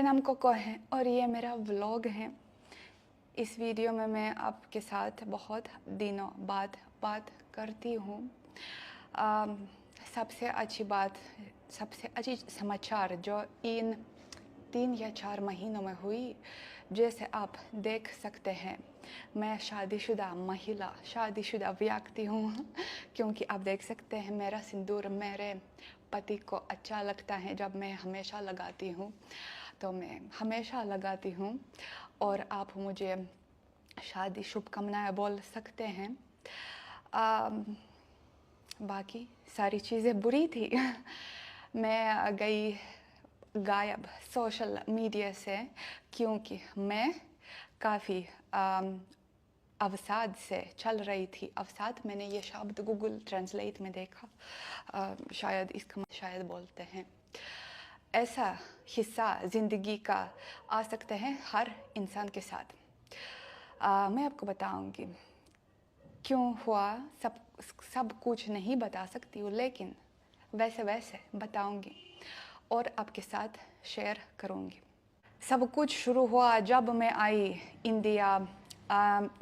मेरा नाम कोको है और ये मेरा व्लॉग है। इस वीडियो में मैं आपके साथ बहुत दिनों बाद बात करती हूँ। सबसे अच्छी समाचार जो इन 3 या 4 महीनों में हुई, जैसे आप देख सकते हैं मैं शादीशुदा महिला, शादीशुदा व्यक्ति हूँ क्योंकि आप देख सकते हैं मेरा सिंदूर मेरे पति को अच्छा लगता है जब मैं हमेशा लगाती हूँ, तो मैं हमेशा लगाती हूँ और आप मुझे शादी शुभकामनाएं बोल सकते हैं। बाकी सारी चीज़ें बुरी थी मैं गई गायब सोशल मीडिया से क्योंकि मैं काफ़ी अवसाद से चल रही थी। अवसाद, मैंने ये शब्द गूगल ट्रांसलेट में देखा, शायद इसका शायद बोलते हैं। ऐसा हिस्सा ज़िंदगी का आ सकते हैं हर इंसान के साथ। मैं आपको बताऊंगी क्यों हुआ, सब कुछ नहीं बता सकती हूँ, लेकिन वैसे बताऊंगी और आपके साथ शेयर करूंगी। सब कुछ शुरू हुआ जब मैं आई इंडिया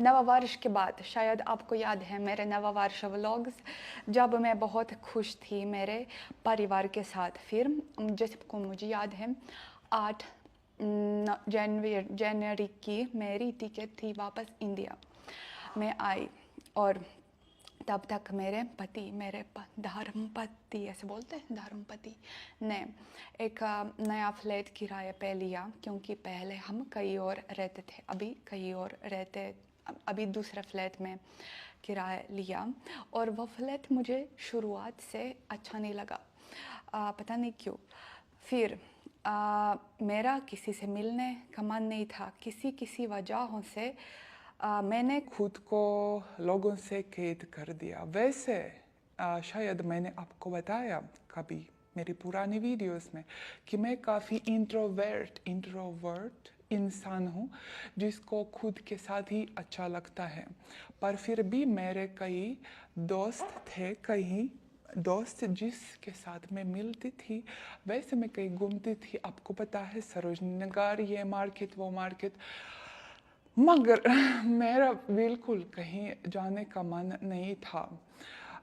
नववर्ष के बाद। शायद आपको याद है मेरे नववर्ष व्लॉग्स, जब मैं बहुत खुश थी मेरे परिवार के साथ। फिर जैसे को मुझे याद है 8 जनवरी की मेरी टिकट थी वापस इंडिया में आई और तब तक मेरे धर्मपति, ऐसे बोलते हैं, धर्मपति ने एक नया फ्लैट किराए पे लिया क्योंकि पहले हम कहीं और रहते थे, अभी दूसरे फ्लैट में किराया लिया और वो फ्लैट मुझे शुरुआत से अच्छा नहीं लगा, पता नहीं क्यों। फिर मेरा किसी से मिलने का मन नहीं था, किसी वजहों से मैंने खुद को लोगों से कैद कर दिया। वैसे शायद मैंने आपको बताया कभी मेरी पुरानी वीडियोस में कि मैं काफ़ी इंट्रोवर्ट इंसान हूँ जिसको खुद के साथ ही अच्छा लगता है। पर फिर भी मेरे कई दोस्त जिसके साथ मैं मिलती थी वैसे मैं कहीं घूमती थी, आपको पता है, सरोजनी नगर, ये मार्केट वो मार्केट, मगर मेरा बिल्कुल कहीं जाने का मन नहीं था।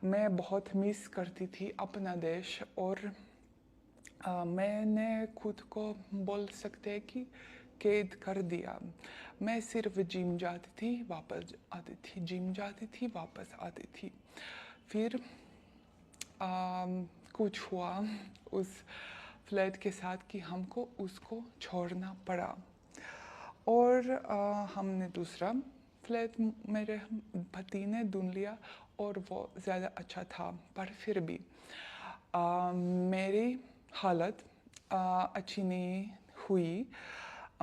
मैं बहुत मिस करती थी अपना देश और मैंने खुद को बोल सकते हैं कि कैद कर दिया। मैं सिर्फ जिम जाती थी वापस आती थी, जिम जाती थी वापस आती थी। फिर कुछ हुआ उस फ्लैट के साथ कि हमको उसको छोड़ना पड़ा और हमने दूसरा फ्लैट मेरे पति ने ढूंढ लिया और वो ज़्यादा अच्छा था। पर फिर भी मेरी हालत अच्छी नहीं हुई।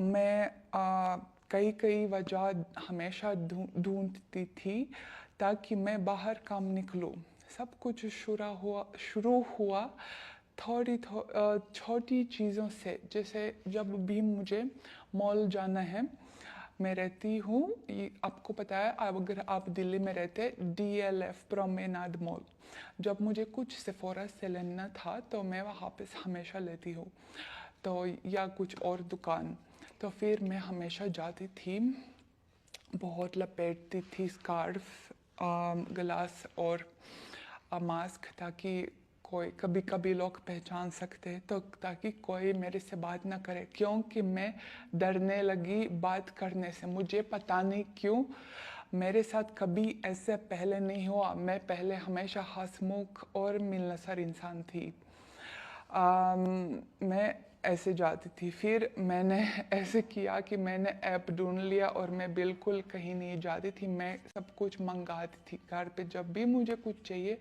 मैं कई वजह हमेशा ढूंढती थी ताकि मैं बाहर काम निकलूं। सब कुछ शुरू हुआ छोटी चीज़ों से, जैसे जब भी मुझे मॉल जाना है, मैं रहती हूँ, आपको पता है, अगर आप दिल्ली में रहते, DLF प्रोमेनाड मॉल, जब मुझे कुछ सेफोरा से लेना था तो मैं वहाँ पे हमेशा लेती हूँ, तो या कुछ और दुकान, तो फिर मैं हमेशा जाती थी, बहुत लपेटती थी स्कार्फ, ग्लास और मास्क, ताकि कोई कभी लोग पहचान सकते हैं, तो ताकि कोई मेरे से बात ना करे, क्योंकि मैं डरने लगी बात करने से। मुझे पता नहीं क्यों, मेरे साथ कभी ऐसे पहले नहीं हुआ। मैं पहले हमेशा हंसमुख और मिलनसार इंसान थी। मैं ऐसे जाती थी। फिर मैंने ऐसे किया कि मैंने ऐप ढूंढ लिया और मैं बिल्कुल कहीं नहीं जाती थी। मैं सब कुछ मंगाती थी घर पे, जब भी मुझे कुछ चाहिए,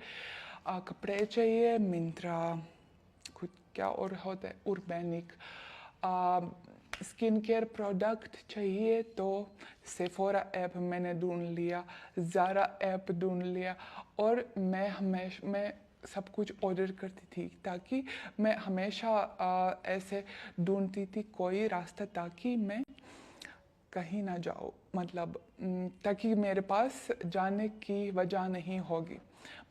कपड़े चाहिए, मिंत्रा, कुछ क्या और होता है, उर्बैनिक, स्किन केयर प्रोडक्ट चाहिए तो सेफोरा ऐप मैंने ढूंढ लिया, ज़ारा ऐप ढूंढ लिया और मैं सब कुछ ऑर्डर करती थी, ताकि मैं हमेशा ऐसे ढूंढती थी कोई रास्ता ताकि मैं कहीं ना जाऊँ, मतलब ताकि मेरे पास जाने की वजह नहीं होगी।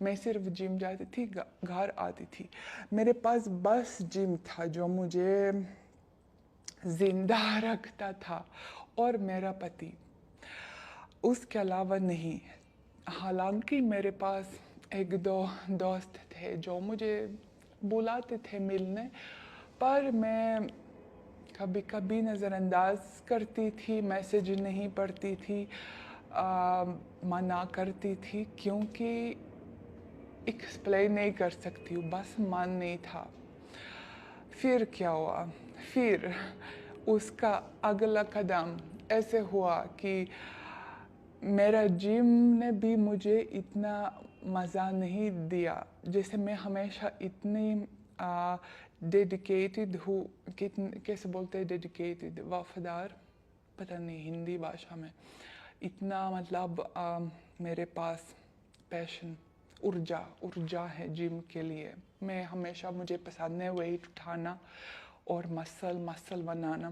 मैं सिर्फ जिम जाती थी, घर आती थी। मेरे पास बस जिम था जो मुझे जिंदा रखता था, और मेरा पति, उसके अलावा नहीं। हालांकि मेरे पास एक दो दोस्त थे जो मुझे बुलाते थे मिलने, पर मैं कभी कभी नज़रअंदाज करती थी, मैसेज नहीं पढ़ती थी, मना करती थी, क्योंकि एक्सप्लेन नहीं कर सकती हूँ, बस मन नहीं था। फिर क्या हुआ, फिर उसका अगला कदम ऐसे हुआ कि मेरा जिम ने भी मुझे इतना मज़ा नहीं दिया। जैसे मैं हमेशा इतनी डेडिकेटेड हूँ, कैसे बोलते हैं डेडिकेटेड, वफादार, पता नहीं हिंदी भाषा में, इतना मतलब मेरे पास पैशन, ऊर्जा है जिम के लिए। मैं हमेशा, मुझे पसंद है वेट उठाना और मसल बनाना।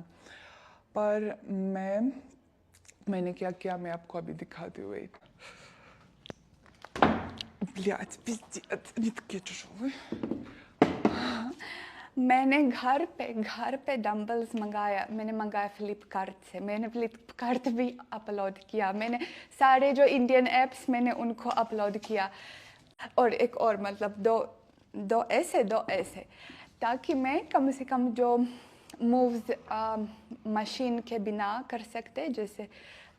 पर मैंने क्या किया, मैं आपको अभी दिखाती हूँ। वेट, блядь, пиздец, не такие тяжелые. मैंने घर पे डंबल्स मैंने मंगाया फ्लिपकार्ट से। मैंने फ्लिपकार्ट भी अपलोड किया, मैंने सारे जो इंडियन ऐप्स मैंने उनको अपलोड किया, और एक और मतलब दो ऐसे ताकि मैं कम से कम जो मूव्स मशीन के बिना कर सकते, जैसे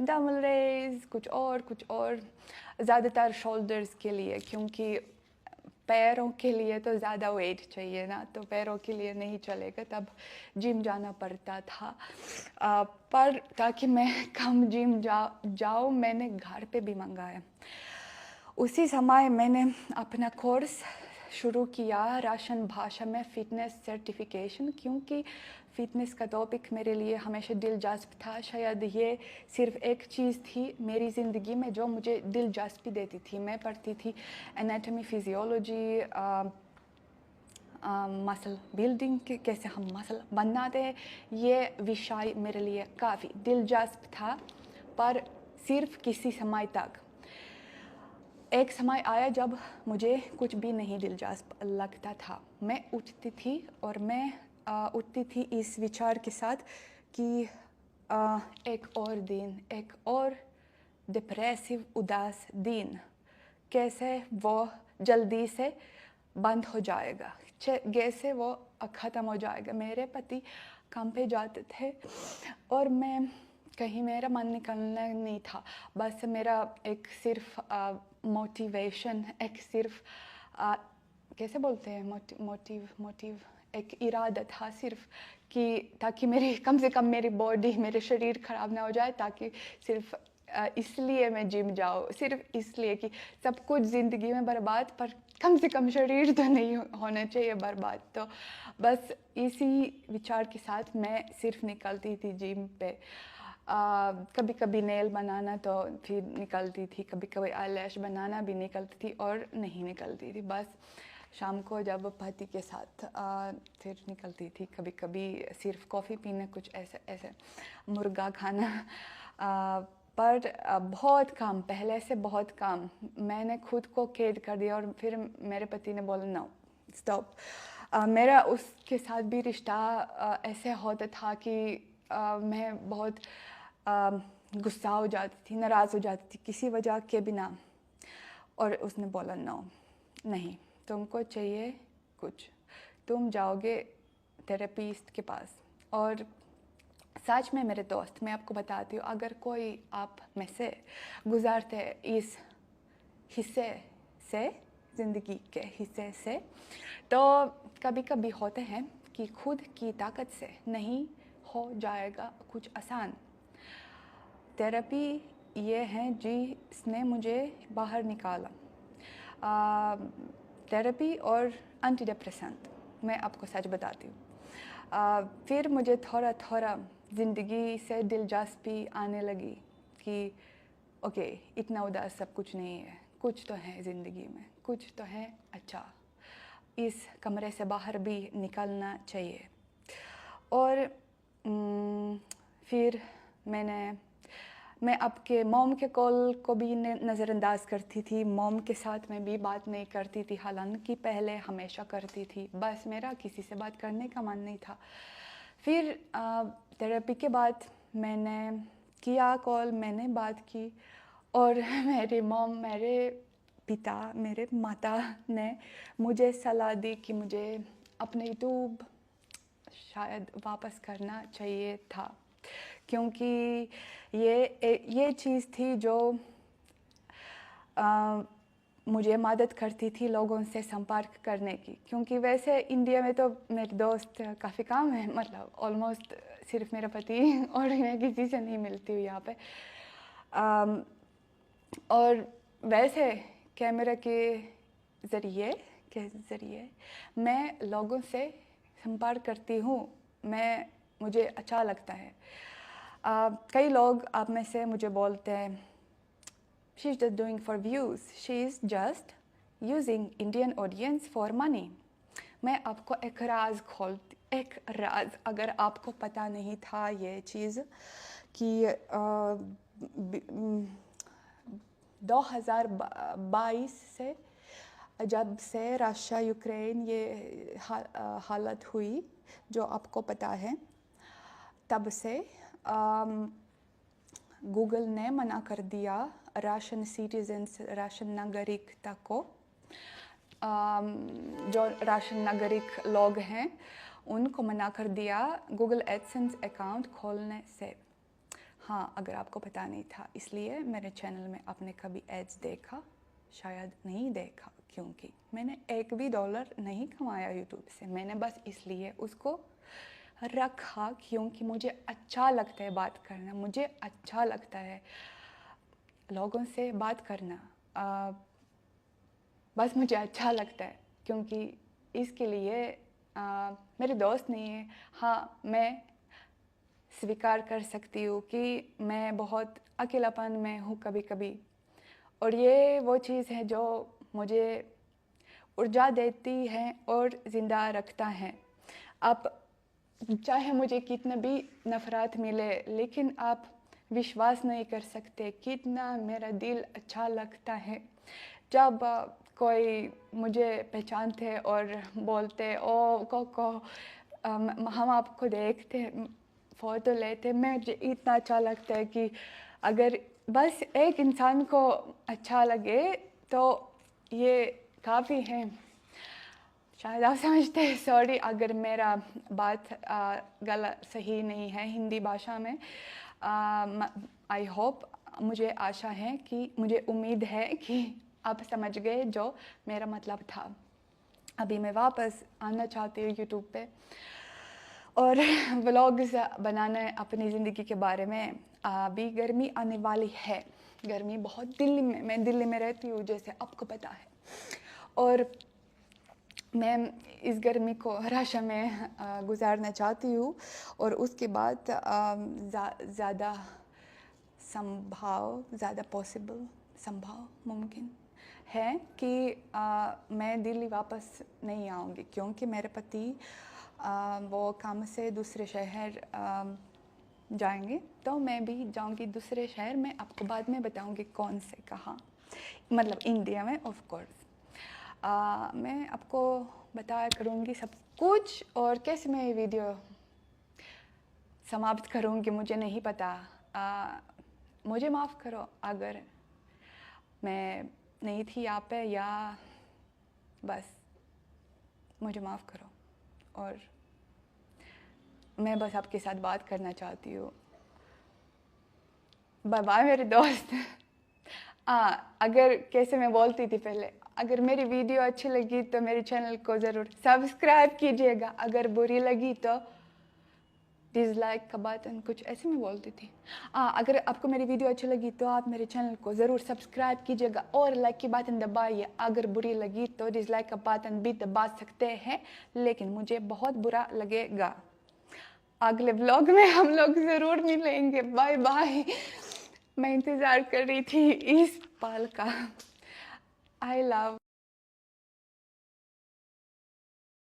डबल रेज, कुछ और ज़्यादातर शोल्डर्स के लिए, क्योंकि पैरों के लिए तो ज़्यादा वेट चाहिए ना, तो पैरों के लिए नहीं चलेगा, तब जिम जाना पड़ता था। पर ताकि मैं कम जिम जाऊँ, मैंने घर पे भी मंगाया। उसी समय मैंने अपना कोर्स शुरू किया राशन भाषा में, फ़िटनेस सर्टिफिकेशन, क्योंकि फ़िटनेस का टॉपिक मेरे लिए हमेशा दिलचस्प था। शायद ये सिर्फ एक चीज़ थी मेरी ज़िंदगी में जो मुझे दिलचस्पी देती थी। मैं पढ़ती थी एनाटॉमी, फिजियोलॉजी, मसल बिल्डिंग, कैसे हम मसल बनाते हैं, ये विषय मेरे लिए काफ़ी दिलचस्प था, पर सिर्फ किसी समय तक। एक समय आया जब मुझे कुछ भी नहीं दिलचस्प लगता था। मैं उठती थी और मैं उठती थी इस विचार के साथ कि एक और डिप्रेसिव उदास दिन, कैसे वो जल्दी से बंद हो जाएगा, कैसे वो ख़त्म हो जाएगा। मेरे पति काम पे जाते थे और मैं कहीं, मेरा मन निकलना नहीं था, बस मेरा एक सिर्फ मोटिवेशन, एक सिर्फ कैसे बोलते हैं, मोटिव एक इरादा था सिर्फ कि ताकि मेरी कम से कम मेरी बॉडी, मेरे शरीर ख़राब ना हो जाए, ताकि सिर्फ इसलिए मैं जिम जाऊँ, सिर्फ इसलिए कि सब कुछ ज़िंदगी में बर्बाद, पर कम से कम शरीर तो नहीं होना चाहिए बर्बाद। तो बस इसी विचार के साथ मैं सिर्फ निकलती थी जिम पे। कभी कभी नेल बनाना तो फिर निकलती थी, कभी कभी आईलैश बनाना भी निकलती थी और नहीं निकलती थी। बस शाम को जब पति के साथ फिर निकलती थी, कभी कभी सिर्फ कॉफ़ी पीने, कुछ ऐसे मुर्गा खाना। पर बहुत कम, पहले से बहुत कम। मैंने खुद को कैद कर दिया और फिर मेरे पति ने बोला नो स्टॉप। मेरा उसके साथ भी रिश्ता ऐसे होता था कि मैं बहुत गुस्सा हो जाती थी, नाराज़ हो जाती थी किसी वजह के बिना, और उसने बोला नो, नहीं, तुमको चाहिए कुछ, तुम जाओगे थेरेपिस्ट के पास। और सच में मेरे दोस्त, मैं आपको बताती हूँ, अगर कोई आप में से गुजारते इस हिस्से से, ज़िंदगी के हिस्से से, तो कभी कभी होते हैं कि खुद की ताकत से नहीं हो जाएगा कुछ आसान। थेरेपी ये है जिसने मुझे बाहर निकाला। थेरेपी और एंटी डिप्रेसेंट, मैं आपको सच बताती हूँ। फिर मुझे थोड़ा थोड़ा ज़िंदगी से दिलचस्पी आने लगी कि ओके, इतना उदास सब कुछ नहीं है, कुछ तो है ज़िंदगी में, कुछ तो है अच्छा, इस कमरे से बाहर भी निकलना चाहिए। और फिर मैं आपके मॉम के कॉल को भी नज़रअंदाज करती थी। मॉम के साथ मैं भी बात नहीं करती थी, हालांकि पहले हमेशा करती थी, बस मेरा किसी से बात करने का मन नहीं था। फिर थेरेपी के बाद मैंने किया कॉल, मैंने बात की और मेरी मॉम, मेरे पिता, मेरे माता ने मुझे सलाह दी कि मुझे अपने यूट्यूब शायद वापस करना चाहिए था, क्योंकि ये चीज़ थी जो मुझे मदद करती थी लोगों से संपर्क करने की, क्योंकि वैसे इंडिया में तो मेरे दोस्त काफ़ी कम है, मतलब ऑलमोस्ट सिर्फ मेरा पति और मैं किसी से नहीं मिलती हूँ यहाँ पे। और वैसे कैमरा के ज़रिए मैं लोगों से संपर्क करती हूँ, मुझे अच्छा लगता है। कई लोग आप में से मुझे बोलते हैं she is just doing for views, she is just using Indian audience for money. मैं आपको एक राज, अगर आपको पता नहीं था ये चीज़ कि 2022 से जब से रशिया यूक्रेन ये हालत हुई जो आपको पता है, तब से गूगल ने मना कर दिया रशियन सिटीजन्स, रशियन नागरिकता को, जो रशियन नागरिक लोग हैं उनको मना कर दिया गूगल एडसेंस अकाउंट खोलने से। हाँ, अगर आपको पता नहीं था, इसलिए मेरे चैनल में आपने कभी एड्स देखा? शायद नहीं देखा, क्योंकि मैंने एक भी डॉलर नहीं कमाया यूट्यूब से। मैंने बस इसलिए उसको रखा क्योंकि मुझे अच्छा लगता है बात करना, मुझे अच्छा लगता है लोगों से बात करना, बस मुझे अच्छा लगता है, क्योंकि इसके लिए मेरे दोस्त नहीं है। हाँ, मैं स्वीकार कर सकती हूँ कि मैं बहुत अकेलापन में हूँ कभी कभी, और ये वो चीज़ है जो मुझे ऊर्जा देती है और ज़िंदा रखता है। आप चाहे मुझे कितना भी नफ़रत मिले, लेकिन आप विश्वास नहीं कर सकते कितना मेरा दिल अच्छा लगता है जब कोई मुझे पहचानते और बोलते ओ कोको हम आपको देखते, फ़ोटो लेते। मुझे इतना अच्छा लगता है कि अगर बस एक इंसान को अच्छा लगे तो ये काफ़ी है। शायद आप समझते हैं, सॉरी अगर मेरा बात गलत सही नहीं है हिंदी भाषा में। आई होप, मुझे आशा है कि, मुझे उम्मीद है कि आप समझ गए जो मेरा मतलब था। अभी मैं वापस आना चाहती हूँ यूट्यूब पे और व्लॉग्स बनाना है अपनी ज़िंदगी के बारे में। अभी गर्मी आने वाली है, गर्मी बहुत, दिल्ली में, मैं दिल्ली में रहती हूँ जैसे आपको पता है, और मैं इस गर्मी को रशिया में गुजारना चाहती हूँ। और उसके बाद ज़्यादा मुमकिन है कि मैं दिल्ली वापस नहीं आऊँगी, क्योंकि मेरे पति वो काम से दूसरे शहर जाएंगे, तो मैं भी जाऊंगी दूसरे शहर में। आपको बाद में बताऊंगी कौन से, कहाँ, मतलब इंडिया में ऑफ कोर्स। मैं आपको बताया करूँगी सब कुछ, और कैसे मैं ये वीडियो समाप्त करूँगी मुझे नहीं पता। मुझे माफ़ करो अगर मैं नहीं थी यहाँ पे, या बस मुझे माफ़ करो, और मैं बस आपके साथ बात करना चाहती हूँ। बाय बाय मेरे दोस्त। अगर कैसे मैं बोलती थी पहले, अगर मेरी वीडियो अच्छी लगी तो मेरे चैनल को ज़रूर सब्सक्राइब कीजिएगा, अगर बुरी लगी तो डिसलाइक का बटन, कुछ ऐसे में बोलती थी। अगर आपको मेरी वीडियो अच्छी लगी तो आप मेरे चैनल को ज़रूर सब्सक्राइब कीजिएगा और लाइक की बटन दबाइए। अगर बुरी लगी तो डिसलाइक का बटन भी दबा सकते हैं, लेकिन मुझे बहुत बुरा लगेगा। अगले व्लॉग में हम लोग ज़रूर मिलेंगे। Bye bye. मैं इंतज़ार कर रही थी इस पल का। I love